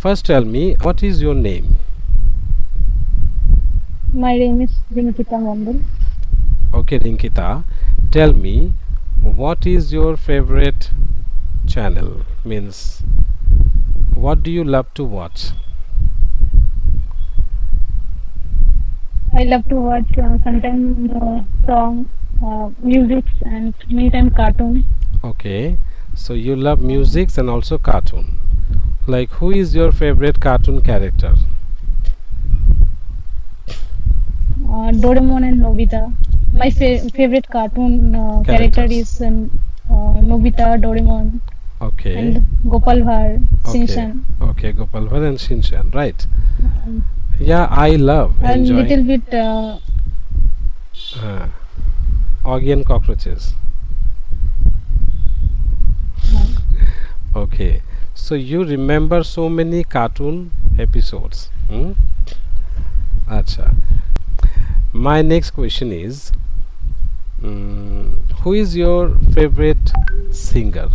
First tell me, what is your name? My name is Rinkita Mandal. Okay, Rinkita, tell me, what is your favorite channel? Means, what do you love to watch? I love to watch sometimes song, music, and many time cartoon. Okay, so you love music and also cartoon. Like, who is your favorite cartoon character? Doraemon and Nobita. My favorite cartoon character Characters. is Nobita, Doraemon, Okay, and Gopal Bhar, okay, Shinchan, okay, Gopal Bhatt and Shinchan, right? um, Yeah, I love and little enjoying bit. uh, Augie and cockroaches. Uh, Okay, so you remember so many cartoon episodes. Hmm? Acha. My next question is, who is your favorite singer?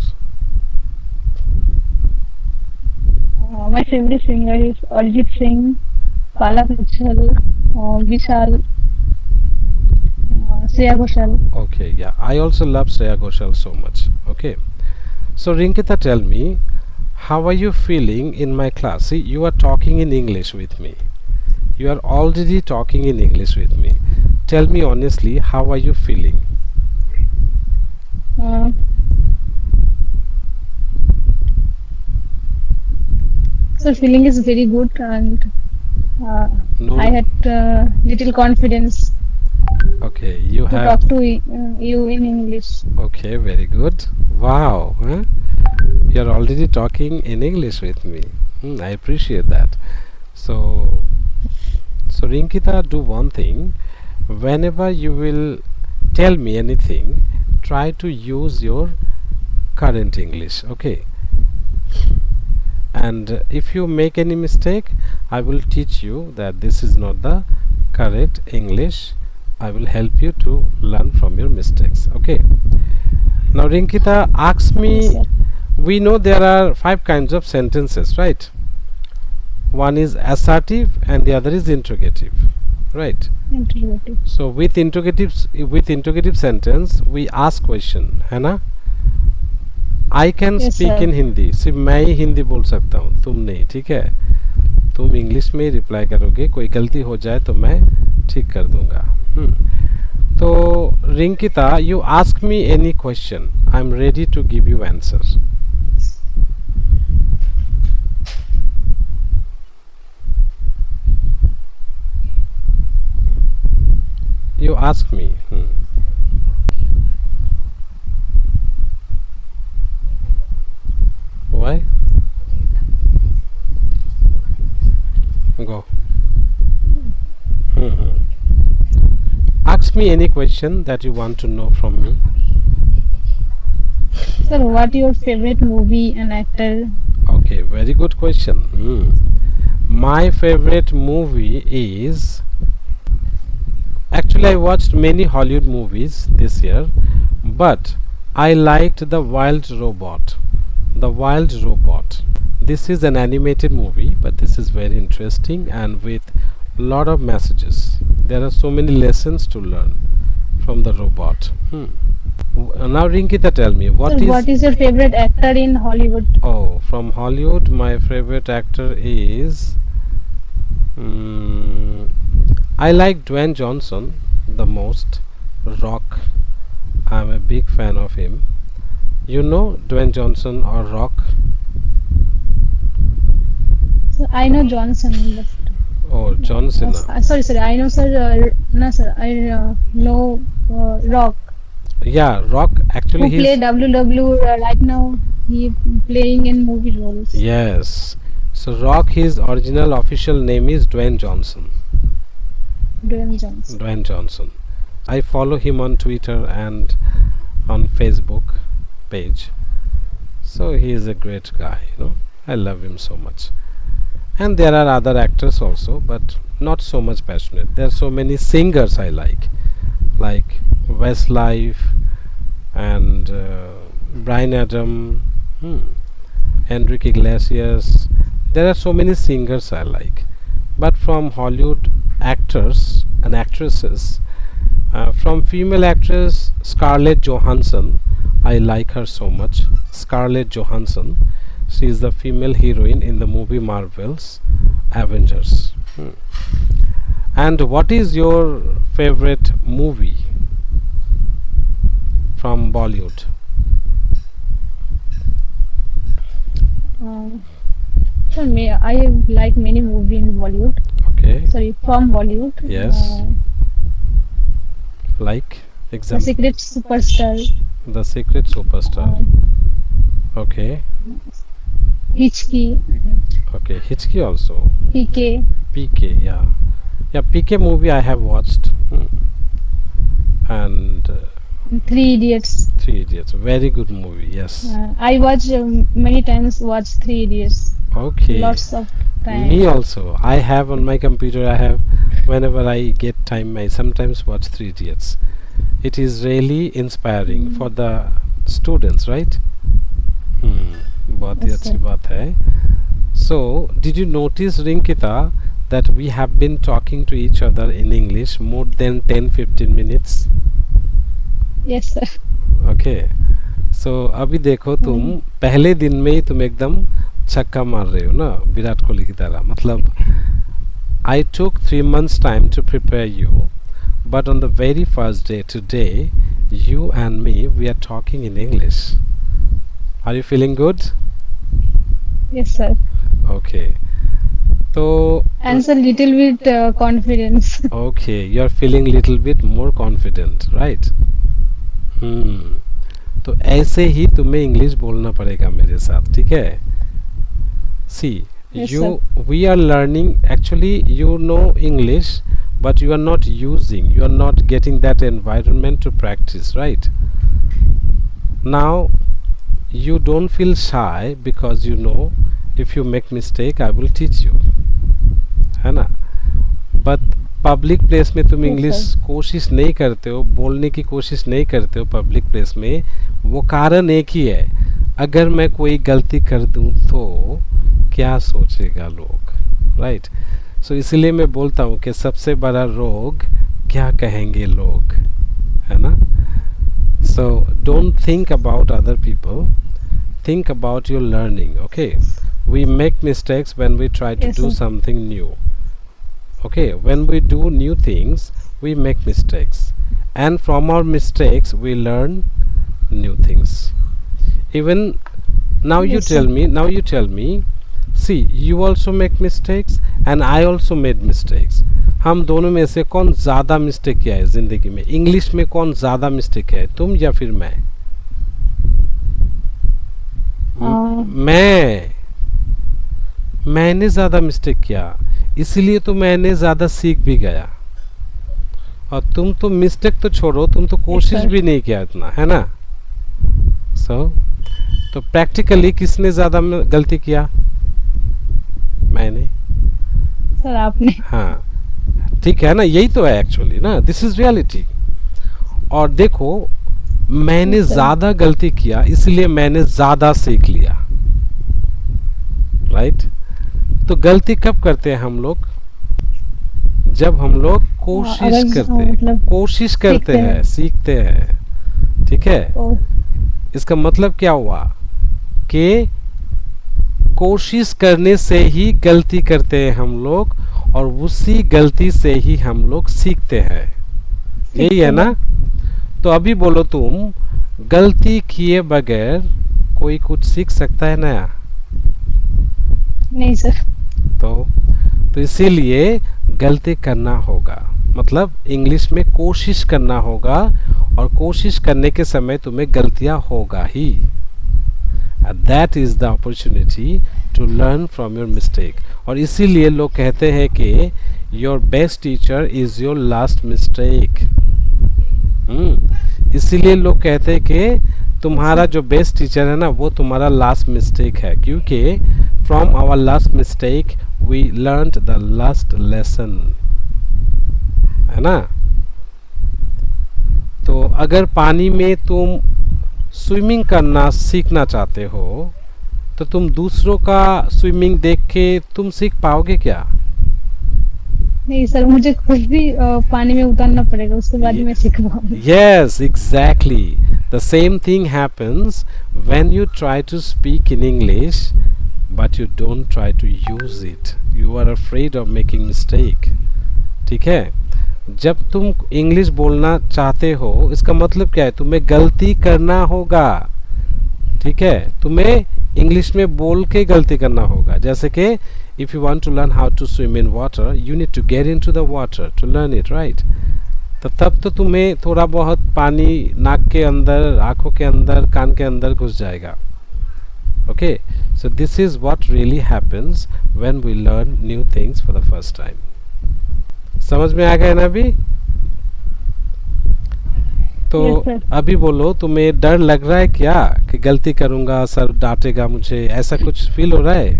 my favorite singer is Arjit Singh, Palak Mitchell, Vishal, Shreya Ghoshal. Okay, yeah, I also love Shreya Ghoshal so much. Okay, so Rinkita, tell me, how are you feeling in my class? See, you are talking in English with me. You are already talking in English with me. Tell me honestly, how are you feeling? Uh, so feeling is very good, and uh, I No, had little confidence okay, you to have. talk to you in English. Okay, very good. Wow, huh? You're already talking in English with me. I appreciate that. So, so Rinkita, do one thing. Whenever you will tell me anything, try to use your current English. Okay, and if you make any mistake, I will teach you that this is not the correct English. I will help you to learn from your mistakes. Okay. Now, Rinkita, ask Yes, me. sir. We know there are five kinds of sentences, right? One is assertive and the other is interrogative, right? Interrogative. So with interrogative sentence we ask question, है ना? I can Yes, speak sir. in Hindi, सिर्फ मैं ही हिंदी बोल सकता हूँ, तुम नहीं, ठीक है? तुम इंग्लिश में रिप्लाई करोगे, कोई गलती हो जाए तो मैं ठीक कर दूंगा. तो रिंकिता, you ask me any question, I'm ready to give you answer. You ask me. Why? Go. Hmm. Ask me any question that you want to know from me. Sir, what your favorite movie and actor? Okay, very good question. My favorite movie is, actually I watched many Hollywood movies this year, but I liked The Wild Robot. The Wild Robot. This is an animated movie, but this is very interesting and with lot of messages. There are so many lessons to learn from the robot. Now, Rinkita, tell me, Sir, what is. what is your favorite actor in Hollywood? Oh, from Hollywood, my favorite actor is. Mm, I like Dwayne Johnson the most. Rock. I'm a big fan of him. You know Dwayne Johnson or Rock? Sir, I know Johnson, but Oh, John Cena. sorry, sir. I know, sir. No, sir. I know Rock, Yeah, Rock. Actually, who play he's. WW right now. He playing in movie roles. Yes. So, Rock, his original official name is Dwayne Johnson. Dwayne Johnson. Dwayne Johnson. I follow him on Twitter and on Facebook page. So, he is a great guy. I love him so much. And there are other actors also, but not so much passionate. There are so many singers I like Westlife and Brian Adam, Enrique Iglesias. there are so many singers I like, but from Hollywood actors and actresses, from female actress Scarlett Johansson, I like her so much. Scarlett Johansson, she is the female heroine in the movie Marvel's Avengers. And what is your favorite movie from Bollywood? For me, I like many movies in Bollywood. Okay. Sorry, from Bollywood. Yes. Like The example. Secret Superstar, The Secret Superstar. Okay. Hichki, Okay. Hitchki also. PK. PK. Yeah. Yeah. PK movie I have watched. And Three Idiots. Three Idiots. Very good movie. Yes. I watch many times. Watch Three Idiots. Okay. Lots of time. Me also. I have on my computer. I have whenever I get time. I sometimes watch Three Idiots. It is really inspiring for the students, right? बहुत ही Yes, अच्छी sir. बात है. So, did you notice, Rinkita, that we have been talking to each other in English more than 10-15 minutes? Yes, sir. Okay. So, अभी देखो तुम पहले दिन में ही तुम एकदम छक्का मार रहे हो ना विराट कोहली की तरह. मतलब I took 3 months time to prepare you, but on the very first day today, you and me, we are talking in English. Are you feeling good? Yes, sir. Okay. So, And sir, little bit confidence. okay, you are feeling little bit more confident, right? तो ऐसे ही तुम्हें English बोलना पड़ेगा मेरे साथ, ठीक है? See, Yes, we are learning, actually you know English, but you are not using, you are not getting that environment to practice, right? Now, you don't feel shy because you know if you make mistake I will teach you, है ना? But public place में तुम Yes, English sir. कोशिश नहीं करते हो, बोलने की कोशिश नहीं करते हो पब्लिक प्लेस में. वो कारण एक ही है, अगर मैं कोई गलती कर दूं तो क्या सोचेगा लोग, राइट? सो इसीलिए मैं बोलता हूँ कि सबसे बड़ा रोग क्या कहेंगे लोग, है ना? So don't think about other people, think about your learning. Okay, we make mistakes when we try to Yes, do sir. something new. Okay, when we do new things we make mistakes, and from our mistakes we learn new things. Even now you Yes, tell sir. me, see, you also make mistakes and I also made mistakes. हम दोनों में से कौन ज़्यादा mistake किया है ज़िंदगी में? इंग्लिश में कौन ज़्यादा मिस्टेक किया है, तुम या फिर मैं? मैंने ज़्यादा मिस्टेक किया, इसीलिए तो मैंने ज़्यादा सीख भी गया. और तुम तो मिस्टेक तो छोड़ो, तुम तो कोशिश sir. भी नहीं किया इतना, है ना? तो प्रैक्टिकली किसने ज़्यादा गलती किया? मैंने. सर आपने. हाँ, ठीक है ना, यही तो है एक्चुअली ना, दिस इज रियलिटी. और देखो, मैंने Yes, sir. ज़्यादा गलती किया इसलिए मैंने ज़्यादा सीख लिया, राइट? तो गलती कब करते हैं हम लोग? जब हम लोग कोशिश करते हैं, मतलब कोशिश करते सीखते हैं, हैं। सीखते हैं, ठीक है? तो इसका मतलब क्या हुआ कि कोशिश करने से ही गलती करते हैं हम लोग, और उसी गलती से ही हम लोग सीखते हैं. यही है ना? तो अभी बोलो तुम, गलती किए बगैर कोई कुछ सीख सकता है नया? नहीं सर. तो इसीलिए गलती करना होगा, मतलब इंग्लिश में कोशिश करना होगा, और कोशिश करने के समय तुम्हें गलतियां होगा ही. That is the opportunity to learn from your mistake. और इसीलिए लोग कहते हैं कि your best teacher is your last mistake. इसीलिए लोग कहते हैं कि तुम्हारा जो बेस्ट टीचर है ना, वो तुम्हारा लास्ट मिस्टेक है, क्योंकि from our last mistake we learned the last lesson, है ना? तो अगर पानी में तुम स्विमिंग करना सीखना चाहते हो, तो तुम दूसरों का स्विमिंग देख के तुम सीख पाओगे क्या? नहीं सर, मुझे खुद भी पानी में उतरना पड़ेगा, उसके बाद ही मैं सीख पाऊंगी। Yes, exactly. The same thing happens when you try to speak in English, but you don't try to use it. You are afraid of making mistake. ठीक है? जब तुम इंग्लिश बोलना चाहते हो, इसका मतलब क्या है? तुम्हें गलती करना होगा। ठीक है? तुम्हें इंग्लिश में बोल के गलती करना होगा। जैसे कि if you want to learn how to swim in water, you need to get into the water to learn it, right? तो तब तो तुम्हें थोड़ा बहुत पानी नाक के अंदर, आंखों के अंदर, कान के अंदर घुस जाएगा। Okay, so this is what really happens when we learn new things for the first time. समझ में आ गया ना अभी? तो Yes, sir. अभी बोलो, तुम्हें डर लग रहा है क्या कि गलती करूंगा सर डांटेगा मुझे, ऐसा कुछ फील हो रहा है?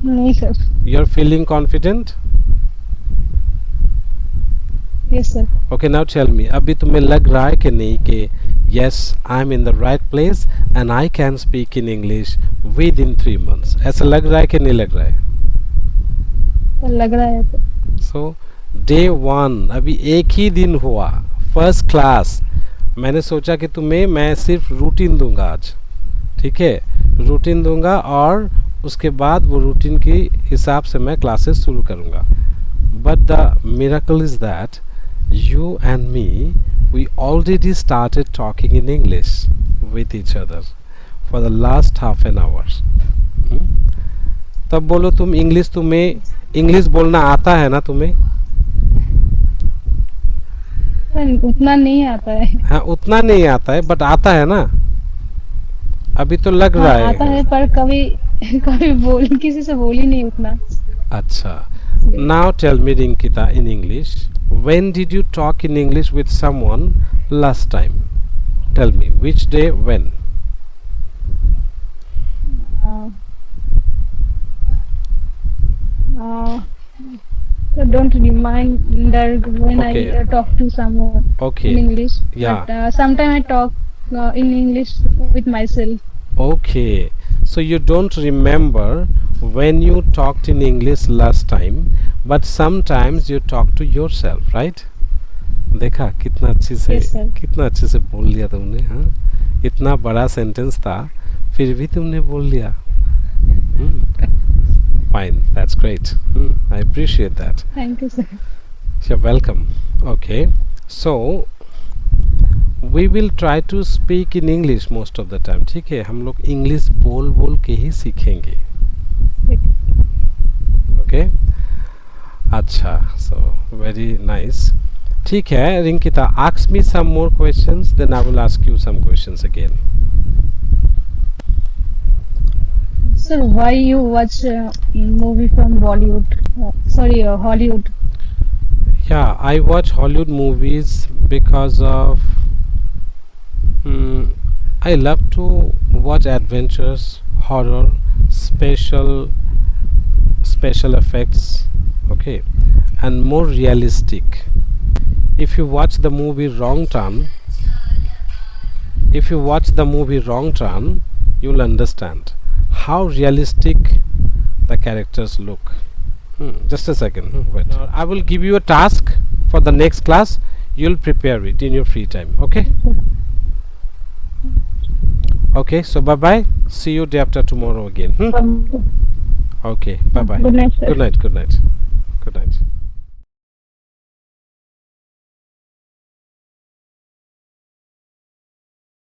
नहीं sir. You are feeling confident? Yes sir. Okay, now tell me, अभी तुम्हें लग रहा है कि नहीं कि yes I am in the right place and I can speak in English with in 3 months? ऐसा लग रहा है कि नहीं लग रहा है? लग रहा है तो। सो डे 1 अभी एक ही दिन हुआ, फर्स्ट क्लास। मैंने सोचा कि तुम्हें मैं सिर्फ रूटीन दूंगा आज। ठीक है, रूटीन दूंगा और उसके बाद वो रूटीन के हिसाब से मैं क्लासेस शुरू करूंगा। But the miracle is that you and me, we already started talking in English with each other for the last half an hour. तब बोलो तुम इंग्लिश, तुम्हें इंग्लिश बोलना आता है ना तुम्हें? उतना नहीं आता है। हाँ, उतना नहीं आता है बट आता है ना? अभी तो लग रहा है। आता है पर कभी कभी किसी से बोली नहीं उतना। अच्छा, now tell me Rinkita in English, when did you talk in English with someone last time? Tell me which day, when? So don't remind that when Okay. I talk to someone Okay. in English. Yeah. But sometimes I talk in English with myself. Okay, so you don't remember when you talked in English last time, but sometimes you talk to yourself, right? देखा कितना अच्छे से, Yes, sir. कितना अच्छे से बोल लिया तुमने। हाँ, इतना बड़ा सेंटेंस था फिर भी तुमने बोल लिया। Fine, that's great. I appreciate that. Thank you, sir. You're welcome. Okay, so we will try to speak in English most of the time. ठीक है, हम लोग इंग्लिश बोल बोल के ही सीखेंगे। Okay? अच्छा, so very nice. ठीक है, रिंकिता, ask me some more questions, then I will ask you some questions again. Sir, why you watch movie from Bollywood? Hollywood. Yeah, I watch Hollywood movies because of I love to watch adventures, horror, special effects, okay, and more realistic. If you watch the movie Wrong Turn, you'll understand how realistic the characters look. Just a second. Wait. Now, I will give you a task for the next class. You'll prepare it in your free time. Okay? Okay. So bye bye. See you day after tomorrow again. Okay. Bye bye. Good night, sir. Good night. Good night.